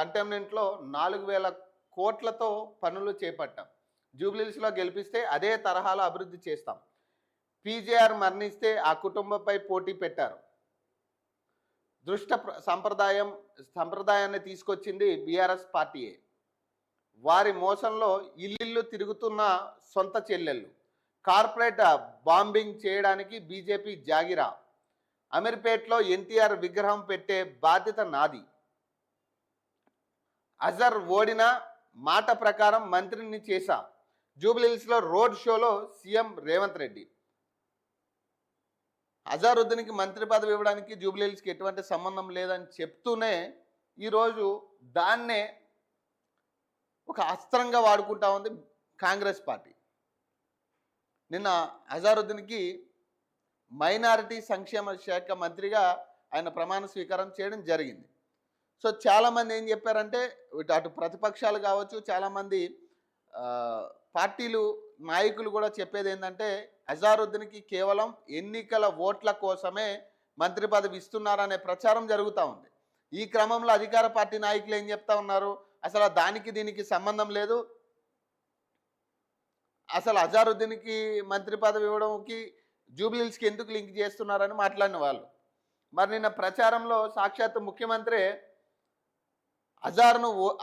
కంటోన్మెంట్లో 4000 కోట్లతో పనులు చేపట్టాం. జూబ్లీహిల్స్‌లో గెలిపిస్తే అదే తరహాలో అభివృద్ధి చేస్తాం. పీజేఆర్ మరణిస్తే ఆ కుటుంబంపై పోటీ పెట్టారు. సంప్రదాయాన్ని తీసుకొచ్చింది బీఆర్ఎస్ పార్టీయే. వారి మోసంలో ఇల్లిల్లు తిరుగుతున్న సొంత చెల్లెళ్ళు. కార్పొరేట్ బాంబింగ్ చేయడానికి బీజేపీ జాగిరా. అమీర్పేట్లో ఎన్టీఆర్ విగ్రహం పెట్టే బాధ్యత నాది. అజర్ ఓడిన మాట ప్రకారం మంత్రిని చేశా. జూబ్లీహిల్స్లో రోడ్ షోలో సీఎం రేవంత్ రెడ్డి. అజారుద్దీన్కి మంత్రి పదవి ఇవ్వడానికి జూబ్లీహిల్స్కి ఎటువంటి సంబంధం లేదని చెప్తూనే ఈరోజు దాన్నే ఒక అస్త్రంగా వాడుకుంటా ఉంది కాంగ్రెస్ పార్టీ. నిన్న అజారుద్దీన్కి మైనారిటీ సంక్షేమ శాఖ మంత్రిగా ఆయన ప్రమాణ స్వీకారం చేయడం జరిగింది. సో చాలామంది ఏం చెప్పారంటే అటు ప్రతిపక్షాలు కావచ్చు, చాలామంది పార్టీలు నాయకులు కూడా చెప్పేది ఏంటంటే అజారుద్దీన్కి కేవలం ఎన్నికల ఓట్ల కోసమే మంత్రి పదవి ఇస్తున్నారనే ప్రచారం జరుగుతూ ఉంది. ఈ క్రమంలో అధికార పార్టీ నాయకులు ఏం చెప్తా ఉన్నారు, అసలు దానికి దీనికి సంబంధం లేదు, అసలు అజారుద్దీన్కి మంత్రి పదవి ఇవ్వడంకి జూబ్లీహిల్స్కి ఎందుకు లింక్ చేస్తున్నారని మాట్లాడిన వాళ్ళు. మరి నిన్న ప్రచారంలో సాక్షాత్ ముఖ్యమంత్రి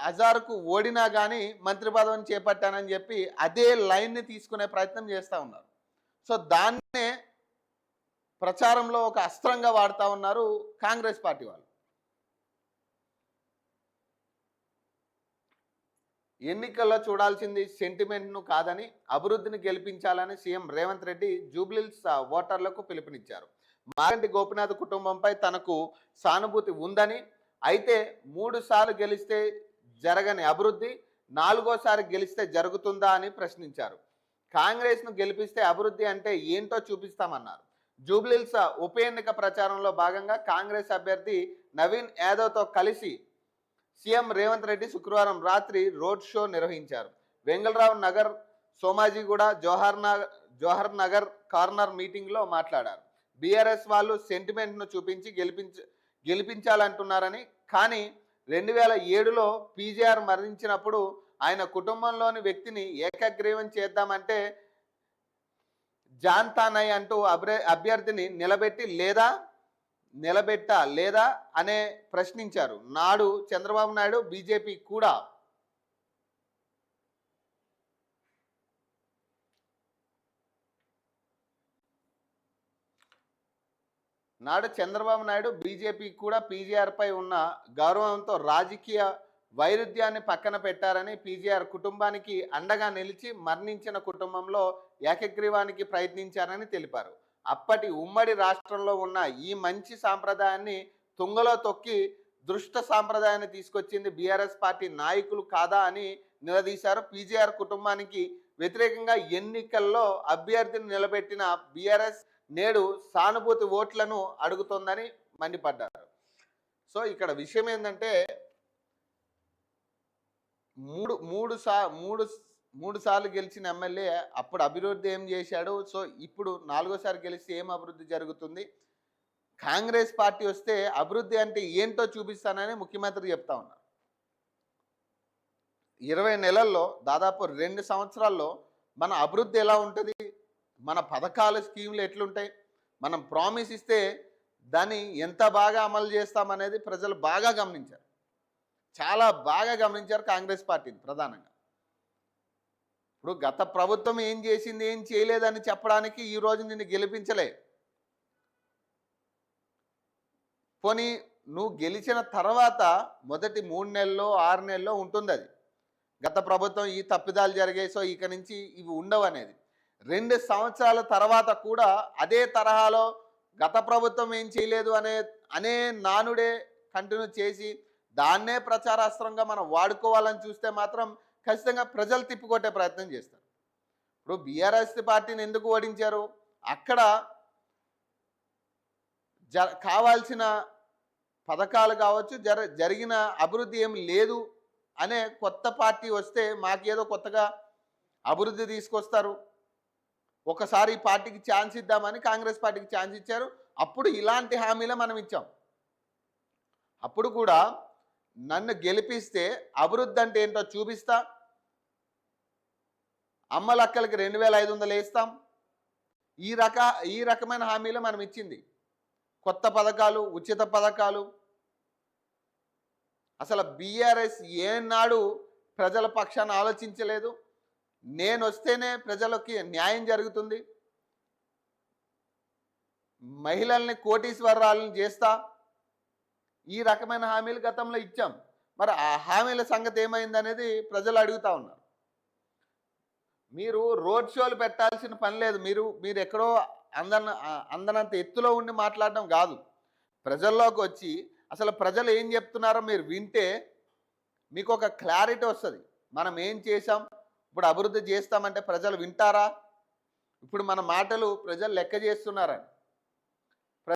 అజార్కు ఓడినా కానీ మంత్రి పదవిని చేపట్టానని చెప్పి అదే లైన్ని తీసుకునే ప్రయత్నం చేస్తూ ఉన్నారు. సో దాన్నే ప్రచారంలో ఒక అస్త్రంగా వాడుతూ ఉన్నారు కాంగ్రెస్ పార్టీ వాళ్ళు. ఎన్నికల్లో చూడాల్సింది సెంటిమెంట్ను కాదని అభివృద్ధిని గెలిపించాలని సీఎం రేవంత్ రెడ్డి జూబ్లీహిల్స్ ఓటర్లకు పిలుపునిచ్చారు. మాగంటి గోపీనాథ్ కుటుంబంపై తనకు సానుభూతి ఉందని, అయితే 3 సార్లు గెలిస్తే జరగని అభివృద్ధి 4వసారి గెలిస్తే జరుగుతుందా అని ప్రశ్నించారు. కాంగ్రెస్ను గెలిపిస్తే అభివృద్ధి అంటే ఏంటో చూపిస్తామన్నారు. జూబ్లీహిల్స్ ఉప ఎన్నిక ప్రచారంలో భాగంగా కాంగ్రెస్ అభ్యర్థి నవీన్ యాదవ్తో కలిసి సీఎం రేవంత్ రెడ్డి శుక్రవారం రాత్రి రోడ్ షో నిర్వహించారు. వెంగళరావు నగర్, సోమాజిగూడ, జోహర్ నగర్ కార్నర్ మీటింగ్లో మాట్లాడారు. బీఆర్ఎస్ వాళ్ళు సెంటిమెంట్ను చూపించి గెలిపించాలంటున్నారని, కానీ 2007లో పీజేఆర్ మరణించినప్పుడు ఆయన కుటుంబంలోని వ్యక్తిని ఏకగ్రీవం చేద్దామంటే జాన్తానయ్ అంటూ అభ్యర్థిని నిలబెట్టా లేదా అనే ప్రశ్నించారు. నాడు చంద్రబాబు నాయుడు బీజేపీ కూడా పీజేఆర్పై ఉన్న గౌరవంతో రాజకీయ వైరుధ్యాన్ని పక్కన పెట్టారని, పీజేఆర్ కుటుంబానికి అండగా నిలిచి మరణించిన కుటుంబంలో ఏకగ్రీవానికి ప్రయత్నించారని తెలిపారు. అప్పటి ఉమ్మడి రాష్ట్రంలో ఉన్న ఈ మంచి సాంప్రదాయాన్ని తుంగలో తొక్కి దుష్ట సాంప్రదాయాన్ని తీసుకొచ్చింది బీఆర్ఎస్ పార్టీ నాయకులు కాదా అని నిలదీశారు. పీజేఆర్ కుటుంబానికి వ్యతిరేకంగా ఎన్నికల్లో అభ్యర్థిని నిలబెట్టిన బీఆర్ఎస్ నేడు సానుభూతి ఓట్లను అడుగుతోందని మండిపడ్డారు. సో ఇక్కడ విషయం ఏంటంటే మూడు సార్లు గెలిచిన ఎమ్మెల్యే అప్పుడు అభివృద్ధి ఏం చేశాడు, సో ఇప్పుడు 4వసారి గెలిస్తే ఏం అభివృద్ధి జరుగుతుంది, కాంగ్రెస్ పార్టీ వస్తే అభివృద్ధి అంటే ఏంటో చూపిస్తానని ముఖ్యమంత్రి చెప్తా ఉన్నారు. 20 నెలల్లో దాదాపు 2 సంవత్సరాల్లో మన అభివృద్ధి ఎలా ఉంటుంది, మన పథకాలు స్కీములు ఎట్లుంటాయి, మనం ప్రామిస్ ఇస్తే దాన్ని ఎంత బాగా అమలు చేస్తామనేది ప్రజలు బాగా గమనించారు, చాలా బాగా గమనించారు కాంగ్రెస్ పార్టీని ప్రధానంగా. ఇప్పుడు గత ప్రభుత్వం ఏం చేసింది, ఏం చేయలేదని చెప్పడానికి ఈరోజు నిన్ను గెలిపించలే. పోనీ నువ్వు గెలిచిన తర్వాత మొదటి 3 నెలల్లో 6 నెలల్లో ఉంటుంది అది, గత ప్రభుత్వం ఈ తప్పిదాలు జరిగాయి సో ఇక నుంచి ఇవి ఉండవు అనేది. 2 సంవత్సరాల తర్వాత కూడా అదే తరహాలో గత ప్రభుత్వం ఏం చేయలేదు అనే నానుడే కంటిన్యూ చేసి దాన్నే ప్రచారాస్త్రంగా మనం వాడుకోవాలని చూస్తే మాత్రం ఖచ్చితంగా ప్రజలు తిప్పికొట్టే ప్రయత్నం చేస్తారు. ఇప్పుడు బీఆర్ఎస్ పార్టీని ఎందుకు ఓడించారు, అక్కడ కావాల్సిన పథకాలు కావచ్చు, జరిగిన అభివృద్ధి ఏమి లేదు అనే కొత్త పార్టీ వస్తే మాకేదో కొత్తగా అభివృద్ధి తీసుకొస్తారు, ఒకసారి ఈ పార్టీకి ఛాన్స్ ఇద్దామని కాంగ్రెస్ పార్టీకి ఛాన్స్ ఇచ్చారు. అప్పుడు ఇలాంటి హామీలే మనం ఇచ్చాం. అప్పుడు కూడా నన్ను గెలిపిస్తే అభివృద్ధి అంటే ఏంటో చూపిస్తా, అమ్మలక్కలకి 2500 వేస్తాం. ఈ రకమైన హామీలు మనం ఇచ్చింది. కొత్త పథకాలు, ఉచిత పథకాలు. అసలు బీఆర్ఎస్ ఏనాడు ప్రజల పక్షాన ఆలోచించలేదు. నేను వస్తేనే ప్రజలకి న్యాయం జరుగుతుంది, మహిళల్ని కోటీశ్వరాలను చేస్తా, ఈ రకమైన హామీలు గతంలో ఇచ్చాం. మరి ఆ హామీల సంగతి ఏమైందనేది ప్రజలు అడుగుతా ఉన్నారు. మీరు రోడ్ షోలు పెట్టాల్సిన పని లేదు. మీరు ఎక్కడో అందనంత ఎత్తులో ఉండి మాట్లాడడం కాదు. ప్రజల్లోకి వచ్చి అసలు ప్రజలు ఏం చెప్తున్నారో మీరు వింటే మీకు ఒక క్లారిటీ వస్తుంది. మనం ఏం చేసాం, ఇప్పుడు అభివృద్ధి చేస్తామంటే ప్రజలు వింటారా? ఇప్పుడు మన మాటలు ప్రజలు లెక్క చేస్తున్నారని.